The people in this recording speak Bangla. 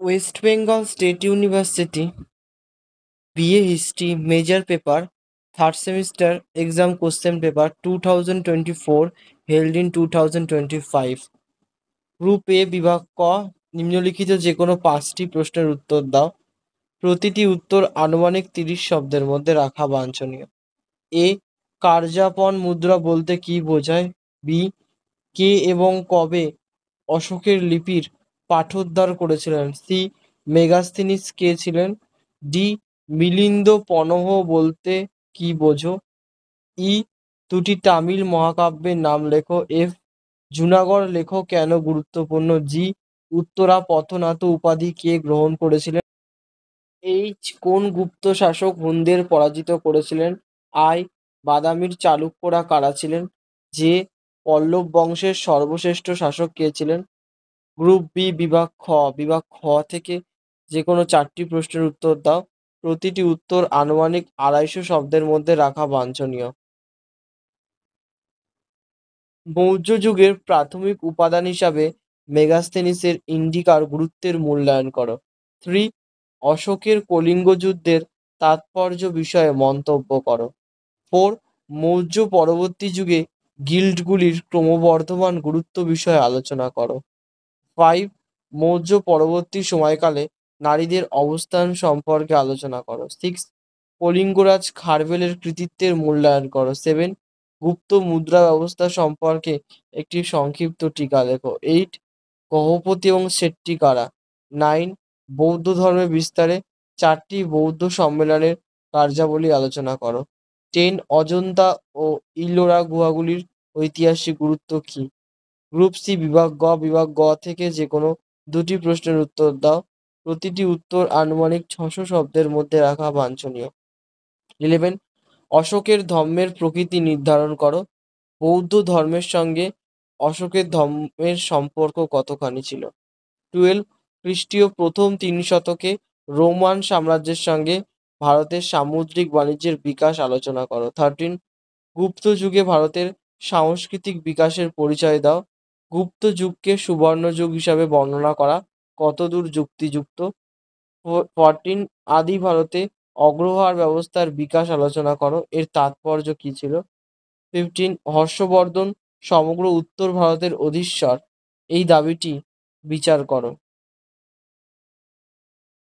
West Bengal state university BA history major paper third semester exam question paper 2024 held in 2025। Group এ বিভাগ ক, নিম্নলিখিত যে কোনো 5টি প্রশ্নের উত্তর দাও। প্রতিটি উত্তর আনুমানিক 30 শব্দের মধ্যে রাখা বাঞ্ছনীয়। এ, কার্যাপন মুদ্রা বলতে কি বোঝায়? বি, কে এবং কবে অশোকের লিপির পাঠোদ্ধার করেছিলেন? সি, মেগাস্থিনিস কে ছিলেন? ডি, মিলিন্দ পনহ বলতে কি বোঝো? ই, দুটি তামিল মহাকাব্যের নাম লেখো। এফ, জুনাগড় লেখো কেন গুরুত্বপূর্ণ? জি, উত্তরা পথনাথ উপাধি কে গ্রহণ করেছিলেন? এইচ, কোন গুপ্ত শাসক হুনদের পরাজিত করেছিলেন? আই, বাদামির চালুক্যরা কারা ছিলেন? জে, পল্লব বংশের সর্বশ্রেষ্ঠ শাসক কে ছিলেন? গ্রুপ বি বিভাগ খ থেকে যে কোনো 4টি প্রশ্নের উত্তর দাও। প্রতিটি উত্তর আনুমানিক 250 শব্দের মধ্যে রাখা বাঞ্ছনীয়। মৌর্য যুগের প্রাথমিক উপাদান হিসাবে মেগাস্থেনিসের ইন্ডিকার গুরুত্বের মূল্যায়ন করো। 3, অশোকের কলিঙ্গ যুদ্ধের তাৎপর্য বিষয়ে মন্তব্য করো। 4, মৌর্য পরবর্তী যুগে গিল্ডগুলির ক্রমবর্ধমান গুরুত্ব বিষয়ে আলোচনা করো। 5, মৌর্য পরবর্তী সময়কালে নারীদের অবস্থান সম্পর্কে আলোচনা করো। 6, কলিঙ্গরাজ খারবেলের কৃতিত্বের মূল্যায়ন করো। 7, গুপ্ত মুদ্রা ব্যবস্থা সম্পর্কে একটি সংক্ষিপ্ত টিকা লেখো। 8, গহপতি এবং শেট্টি কারা? 9, বৌদ্ধ ধর্মের বিস্তারে 4টি বৌদ্ধ সম্মেলনের কার্যাবলী আলোচনা করো। 10, অজন্তা ও ইলোরা গুহাগুলির ঐতিহাসিক গুরুত্ব কী? গ্রুপ সি বিভাগ গ থেকে যে কোনো 2টি প্রশ্নের উত্তর দাও। প্রতিটি উত্তর আনুমানিক 600 শব্দের মধ্যে রাখা বাঞ্ছনীয়। 11, অশোকের ধর্মের প্রকৃতি নির্ধারণ করো। বৌদ্ধ ধর্মের সঙ্গে অশোকের ধর্মের সম্পর্ক কতখানি ছিল? 12, খ্রিস্টীয় প্রথম 3 শতকে রোমান সাম্রাজ্যের সঙ্গে ভারতের সামুদ্রিক বাণিজ্যের বিকাশ আলোচনা করো। 13, গুপ্ত যুগে ভারতের সাংস্কৃতিক বিকাশের পরিচয় দাও। গুপ্ত যুগকে সুবর্ণ যুগ হিসাবে বর্ণনা করা কতদূর যুক্তিযুক্ত? 14, আদি ভারতে অগ্রহার ব্যবস্থার বিকাশ আলোচনা করো, এর তাৎপর্য কী ছিল? 15, হর্ষবর্ধন সমগ্র উত্তর ভারতের অধীশ্বর এই দাবিটি বিচার করো।